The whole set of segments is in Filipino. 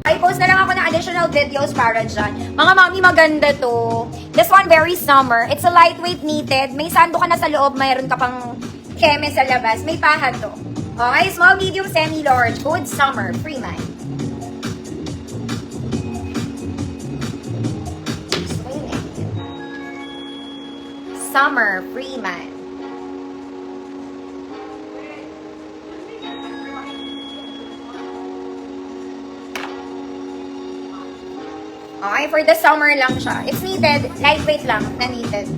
I-post na lang ako ng additional videos para dyan. Mga mami, maganda to. This one, very summer. It's a lightweight knitted. May sando ka na sa loob. Mayroon ka pang keme sa labas. May paha to. Okay, small, medium, semi-large. Good summer. Free man. Summer. Free man. Okay, for the summer lang siya. It's knitted. Lightweight lang na knitted.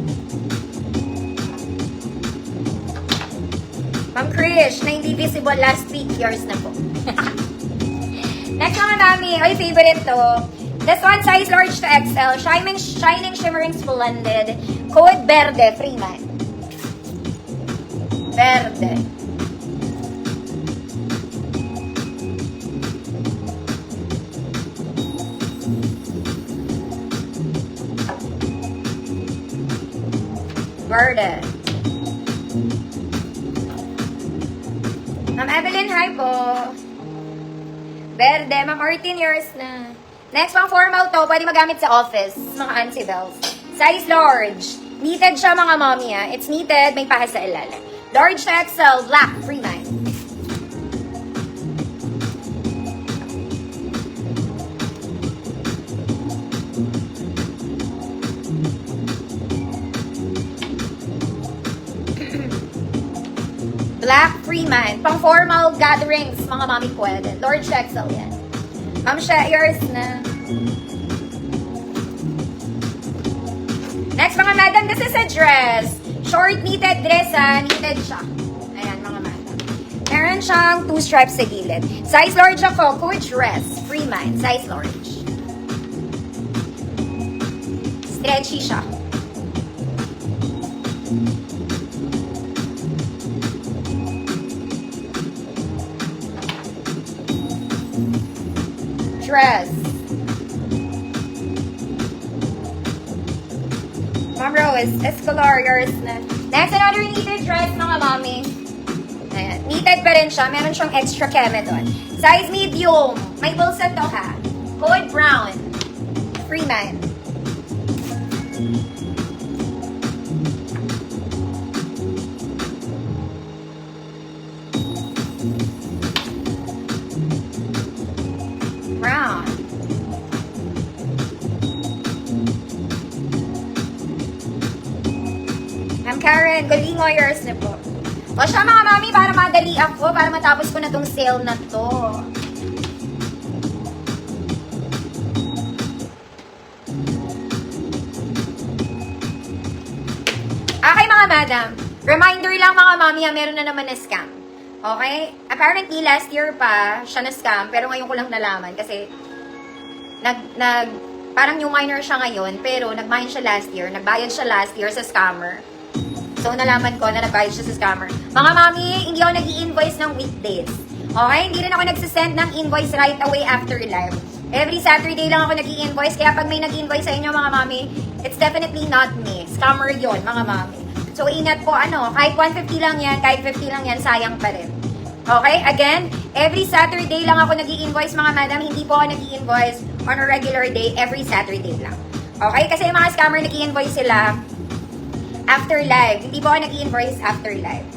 Ma'am Krish, na hindi visible last week. Yours na po. Next mga mami. Ay, favorite to. This one, size large to XL. Shining, shimmering, splendid. Code Verde. Free man. Verde. Verde. Ma'am Evelyn, hi po. Verde. Ma'am Artin, yours na. Next, pang formal to. Pwede magamit sa office. Mga Auntie Bells. Size large. Knitted siya mga mommy ha. It's knitted. May paha sa ilalim. Large to XL. Black. Free man. Black, free man. Pang formal gatherings, mga mami pwede. Large XL yan. Ma'am siya, yours na. Next, mga madam, this is a dress. Short knitted dress, ha. Knitted siya. Ayan, mga madam. Meron siyang 2 stripes sa gilid. Size large ako. Code dress. Free man. Size large. Stretchy siya. Dress. Ma'am Rose, Escolar, yours na. Next, another knitted dress, mga mami. Ayan. Knitted pa rin siya. Meron siyang extra keme doon. Size medium. May bulsa to ha. Code brown. Free man. Brown. Ma'am Karen, galingo, yours na po. O siya mga mami, para madali ako, para matapos ko na tong sale na to. Okay mga madam, reminder lang mga mami, meron na naman na scam. Okay? Apparently, last year pa siya na-scam, pero ngayon ko lang nalaman kasi parang new minor siya ngayon, pero nag-mine siya last year, nagbayad siya last year sa scammer. So, nalaman ko na nagbayad siya sa scammer. Mga mami, hindi ako nag-i-invoice ng weekdays. Okay? Hindi rin ako nagsisend ng invoice right away after live. Every Saturday lang ako nag-i-invoice, kaya pag may nag-invoice sa inyo mga mami, it's definitely not me. Scammer yon mga mami. So, ingat po, kahit 150 lang yan, kahit 50 lang yan, sayang pa rin. Okay? Again, every Saturday lang ako nag-i-invoice, mga madam. Hindi po ako nag-i-invoice on a regular day, every Saturday lang. Okay? Kasi yung mga scammer nag-i-invoice sila after live. Hindi po ako nag-i-invoice after live.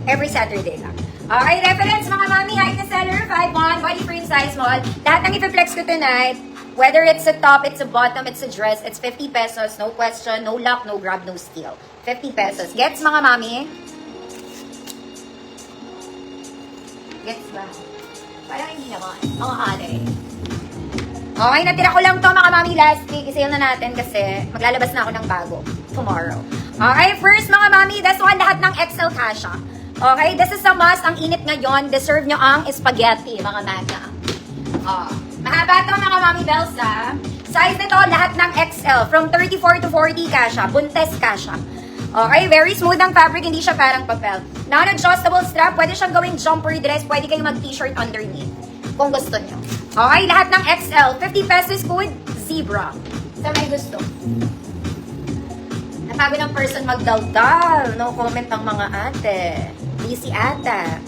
Every Saturday lang. Okay, reference, mga mami, height na seller, 5'1", body frame size small. Lahat ng ipiflex ko tonight, whether it's a top, it's a bottom, it's a dress, it's 50 pesos, no question, no lock, no grab, no steal. 50 pesos. Gets, mga mami? Gets ba? Parang hindi naman. Mga ate. Okay, natira ko lang to mga mami last week. I-sale na natin kasi maglalabas na ako ng bago tomorrow. Okay, first mga mami, this one lahat ng XL kasha. Okay, this is a must. Ang init ngayon. Deserve nyo ang spaghetti, mga mama. Mahaba to mga mami bells ha. Size nito lahat ng XL. From 34 to 40 kasha. Buntes kasha. Okay, very smooth ang fabric, hindi siya parang papel. Non-adjustable strap, pwede siyang gawing jumper dress, pwede kayong mag-t-shirt underneath, kung gusto nyo. Okay, lahat ng XL, 50 pesos code, zebra. Sa may gusto. Sabi ng person magdaldal. No comment ang mga ate. Busy ata.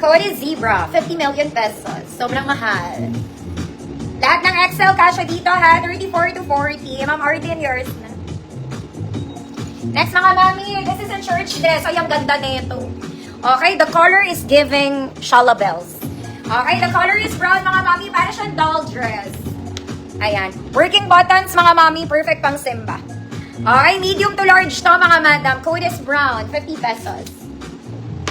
Code is Zebra. 50 million pesos. Sobrang mahal. Lahat ng Excel kasha dito ha. 34 to 40. Ma'am Arden, yours na. Next mga mami, this is a church dress. Ay, ang ganda nito. Okay, the color is giving shala bells. Okay, the color is brown mga mami. Para siyang doll dress. Ayan. Working buttons mga mami. Perfect pang simba. Okay, medium to large to mga madam. Code is brown. 50 pesos.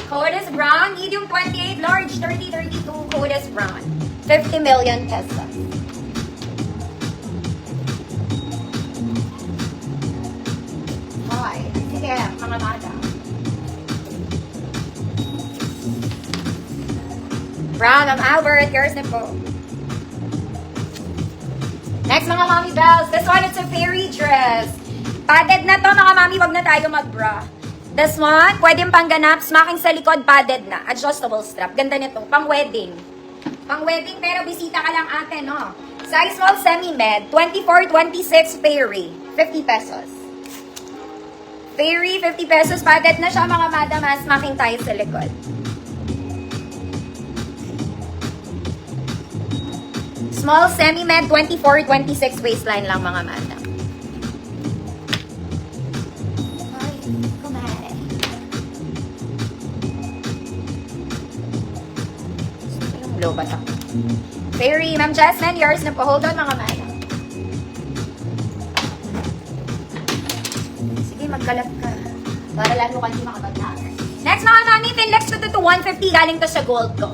Code is brown. Medium 28. Large 30, 32. Code is brown. 50 million pesos. Okay. Sige, mga madam. Brown of Albert. Yours na po. Next, mga mommy bells. This one, it's a fairy dress. Padded na to, mga mommy. Wag na tayo mag-bra. This one, pwedeng pangganap. Smacking sa likod, padded na. Adjustable strap. Ganda nito. Pang-wedding. Pang-wedding, pero bisita ka lang ate, no? Size small, semi-med. 24, 26, fairy. 50 pesos. Fairy, 50 pesos. Padded na siya, mga madam. Smacking tayo sa likod. Small, semi-med, 24, 26 waistline lang mga madam. Ay, kumare. Yung low ba ito? Fairy, Ma'am Jasmine, yours na po. Hold on mga madam. Sige, magkalat ka. Para lalo ka hindi makapag-hacker. Next mga mami, Finlex ko to 150. Galing to sa gold ko.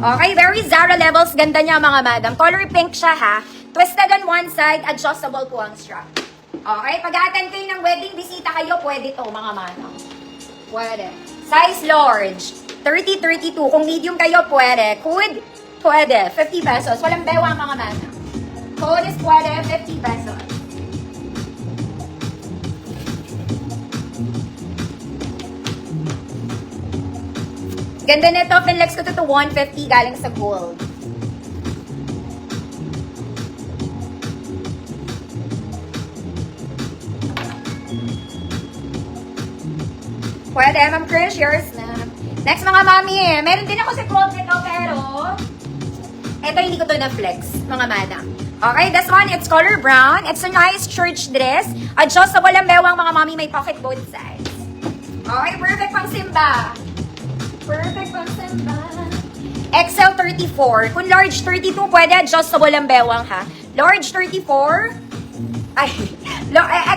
Okay, very Zara levels. Ganda niya mga madam. Color pink siya ha. Twisted on one side, adjustable po ang strap. Okay, pag-attend kayo ng wedding, bisita kayo, pwede to mga madam. Pwede. Size large, 30, 32. Kung medium kayo, pwede. Code, pwede. 50 pesos. Walang bewa mga madam. Code is pwede, 50 pesos. Ganda nito, Finlex ko to 150 galing sa gold. Pwede, Ma'am Krish, yours na. Next mga mami, meron din ako sa gold nito, pero eto hindi ko to na-flex, mga madam. Okay, this one, it's color brown. It's a nice church dress. Adjustable ang bewang mga mami, may pocket both sides. Okay, perfect pang simba. Perfect pang simba. XL 34. Kung large 32, pwede adjustable ang bewang ha. Large 34, ay,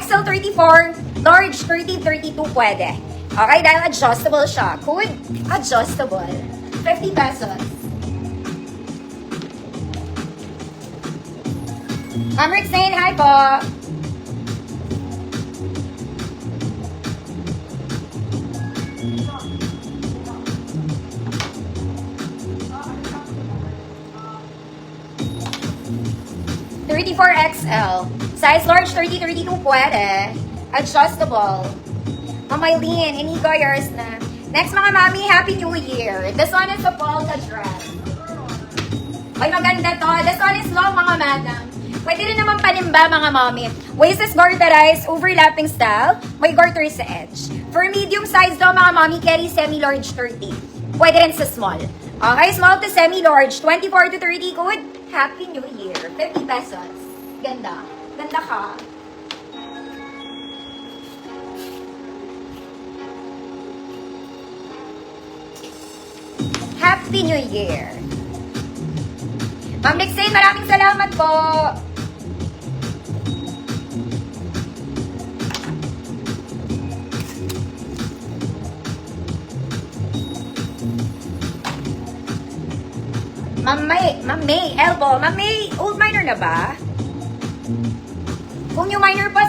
XL 34, large 30, 32 pwede. Okay, dahil adjustable siya. Code, adjustable. 50 pesos. Ma'am Rixane, hi po. XL. Size large 30, 32 pwede. Adjustable. Ma'am Eileen, Inigo, yours na. Next mga mami, Happy New Year. This one is a polka dress. Ay, maganda to. This one is long mga madam. Pwede rin naman panimba mga mami. Waist is garterized, overlapping style. May garter sa edge. For medium size daw mga mami, carry semi-large 30. Pwede rin sa small. Okay, small to semi-large. 24 to 30 good. Happy New Year. 50 pesos. Ganda. Ganda ka. Happy New Year. Ma'am Lixane, maraming salamat po. Ma'am May, elbow. Ma'am May, old minor na ba? Kung yung minor pa,